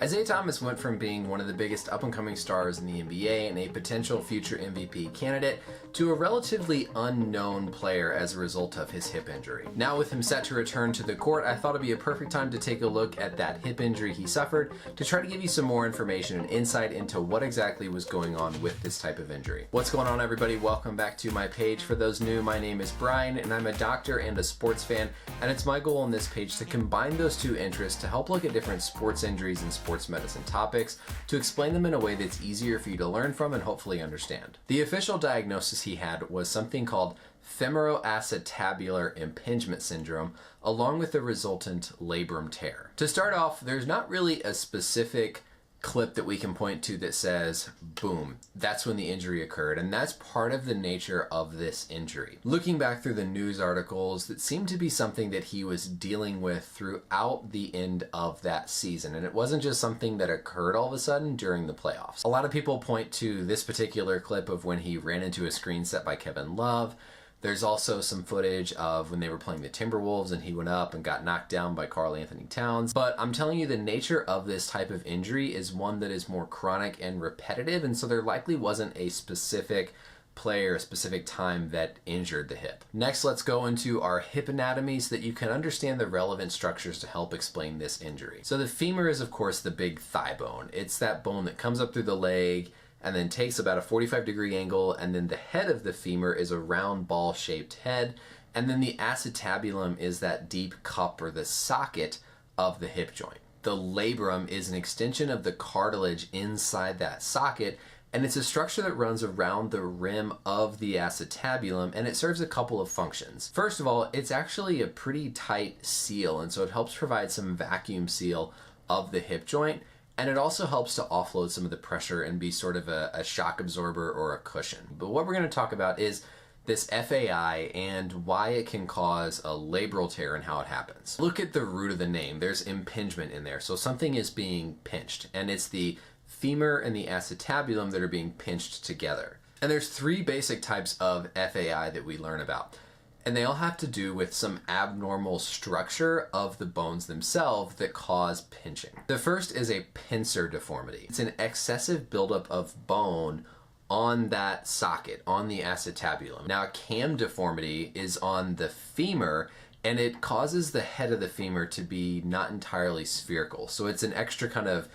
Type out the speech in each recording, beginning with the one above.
Isaiah Thomas went from being one of the biggest up-and-coming stars in the NBA and a potential future MVP candidate to a relatively unknown player as a result of his hip injury. Now with him set to return to the court, I thought it'd be a perfect time to take a look at that hip injury he suffered to try to give you some more information and insight into what exactly was going on with this type of injury. What's going on, everybody? Welcome back to my page. For those new, my name is Brian and I'm a doctor and a sports fan, and it's my goal on this page to combine those two interests to help look at different sports injuries and sports medicine topics to explain them in a way that's easier for you to learn from and hopefully understand. The official diagnosis he had was something called femoracetabular impingement syndrome, along with the resultant labrum tear. To start off, there's not really a specific clip that we can point to that says, boom, that's when the injury occurred, and that's part of the nature of this injury. Looking back through the news articles, that seemed to be something that he was dealing with throughout the end of that season, and it wasn't just something that occurred all of a sudden during the playoffs. A lot of people point to this particular clip of when he ran into a screen set by Kevin Love. There's also some footage of when they were playing the Timberwolves and he went up and got knocked down by Karl Anthony Towns. But I'm telling you, the nature of this type of injury is one that is more chronic and repetitive, and so there likely wasn't a specific player, a specific time that injured the hip. Next, let's go into our hip anatomy so that you can understand the relevant structures to help explain this injury. So the femur is, of course, the big thigh bone. It's that bone that comes up through the leg and then takes about a 45-degree angle, and then the head of the femur is a round ball-shaped head, and then the acetabulum is that deep cup or the socket of the hip joint. The labrum is an extension of the cartilage inside that socket, and it's a structure that runs around the rim of the acetabulum, and it serves a couple of functions. First of all, it's actually a pretty tight seal, and so it helps provide some vacuum seal of the hip joint. And it also helps to offload some of the pressure and be sort of a shock absorber or a cushion. But what we're going to talk about is this FAI and why it can cause a labral tear and how it happens. Look at the root of the name. There's impingement in there. So something is being pinched, and it's the femur and the acetabulum that are being pinched together. And there's three basic types of FAI that we learn about. And they all have to do with some abnormal structure of the bones themselves that cause pinching. The first is a pincer deformity. It's an excessive buildup of bone on that socket, on the acetabulum. Now, a cam deformity is on the femur, and it causes the head of the femur to be not entirely spherical. So it's an extra kind of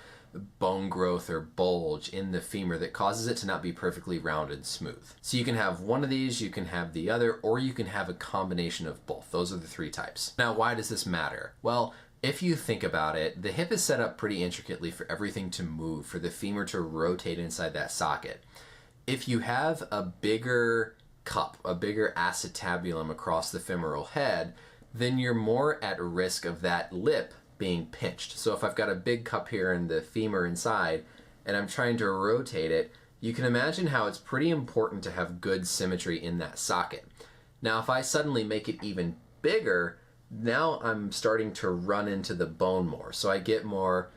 bone growth or bulge in the femur that causes it to not be perfectly round and smooth. So you can have one of these, you can have the other, or you can have a combination of both. Those are the three types. Now, why does this matter? Well, if you think about it, the hip is set up pretty intricately for everything to move, for the femur to rotate inside that socket. If you have a bigger cup, a bigger acetabulum across the femoral head, then you're more at risk of that lip being pinched. So if I've got a big cup here and the femur inside and I'm trying to rotate it, you can imagine how it's pretty important to have good symmetry in that socket. Now if I suddenly make it even bigger, now I'm starting to run into the bone more, so I get more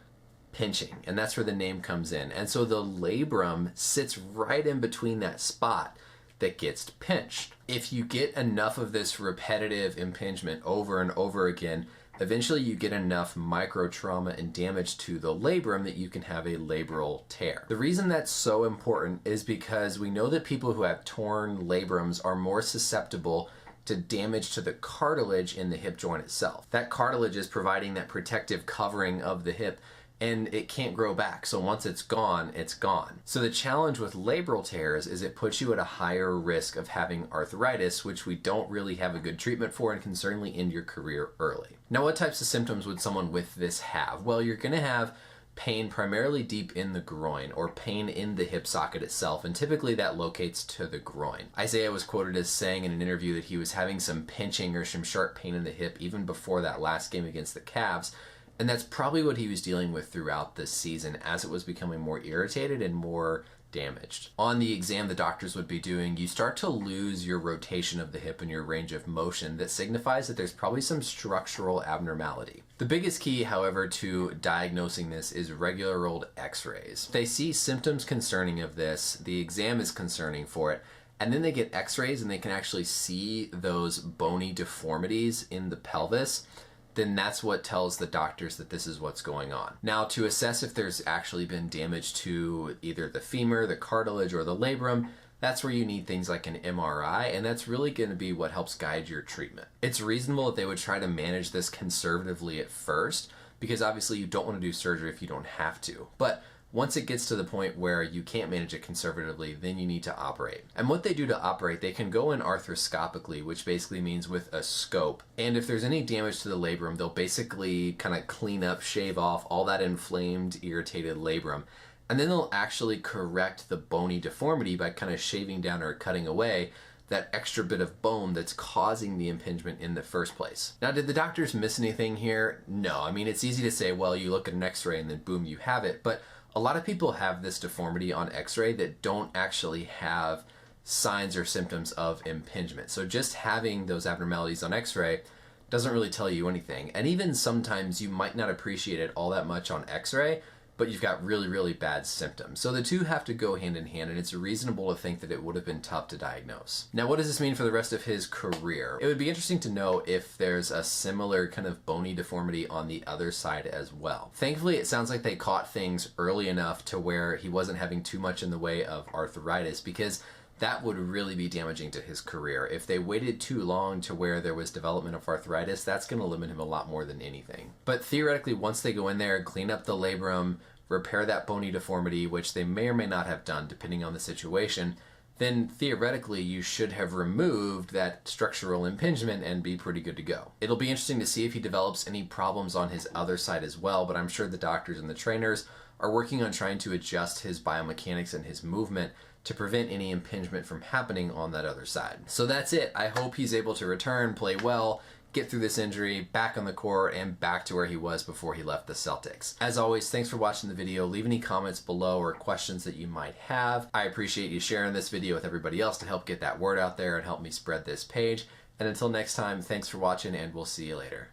pinching, and that's where the name comes in. And so the labrum sits right in between that spot that gets pinched. If you get enough of this repetitive impingement over and over again, eventually you get enough micro trauma and damage to the labrum that you can have a labral tear. The reason that's so important is because we know that people who have torn labrums are more susceptible to damage to the cartilage in the hip joint itself. That cartilage is providing that protective covering of the hip, and it can't grow back. So once it's gone, it's gone. So the challenge with labral tears is it puts you at a higher risk of having arthritis, which we don't really have a good treatment for and can certainly end your career early. Now, what types of symptoms would someone with this have? Well, you're gonna have pain primarily deep in the groin or pain in the hip socket itself, and typically that locates to the groin. Isaiah was quoted as saying in an interview that he was having some pinching or some sharp pain in the hip even before that last game against the Cavs. And that's probably what he was dealing with throughout this season as it was becoming more irritated and more damaged. On the exam the doctors would be doing, you start to lose your rotation of the hip and your range of motion that signifies that there's probably some structural abnormality. The biggest key, however, to diagnosing this is regular old x-rays. If they see symptoms concerning of this, the exam is concerning for it, and then they get x-rays and they can actually see those bony deformities in the pelvis. then that's what tells the doctors that this is what's going on. Now, to assess if there's actually been damage to either the femur, the cartilage, or the labrum, that's where you need things like an MRI, and that's really going to be what helps guide your treatment. It's reasonable that they would try to manage this conservatively at first, because obviously you don't want to do surgery if you don't have to. But once it gets to the point where you can't manage it conservatively, then you need to operate. And what they do to operate, they can go in arthroscopically, which basically means with a scope. And if there's any damage to the labrum, they'll basically kind of clean up, shave off all that inflamed, irritated labrum. And then they'll actually correct the bony deformity by kind of shaving down or cutting away that extra bit of bone that's causing the impingement in the first place. Now, did the doctors miss anything here? No. I mean, it's easy to say, well, you look at an x-ray and then boom, you have it. But a lot of people have this deformity on x-ray that don't actually have signs or symptoms of impingement. So just having those abnormalities on x-ray doesn't really tell you anything. And even sometimes you might not appreciate it all that much on x-ray, but you've got really, really bad symptoms. So the two have to go hand in hand, and it's reasonable to think that it would have been tough to diagnose. Now, what does this mean for the rest of his career? It would be interesting to know if there's a similar kind of bony deformity on the other side as well. Thankfully, it sounds like they caught things early enough to where he wasn't having too much in the way of arthritis, because that would really be damaging to his career. If they waited too long to where there was development of arthritis, that's going to limit him a lot more than anything. But theoretically, once they go in there, clean up the labrum, repair that bony deformity, which they may or may not have done depending on the situation, then theoretically you should have removed that structural impingement and be pretty good to go. It'll be interesting to see if he develops any problems on his other side as well, but I'm sure the doctors and the trainers are working on trying to adjust his biomechanics and his movement to prevent any impingement from happening on that other side. So that's it. I hope he's able to return, play well, get through this injury, back on the court, and back to where he was before he left the Celtics. As always, thanks for watching the video. Leave any comments below or questions that you might have. I appreciate you sharing this video with everybody else to help get that word out there and help me spread this page. And until next time, thanks for watching, and we'll see you later.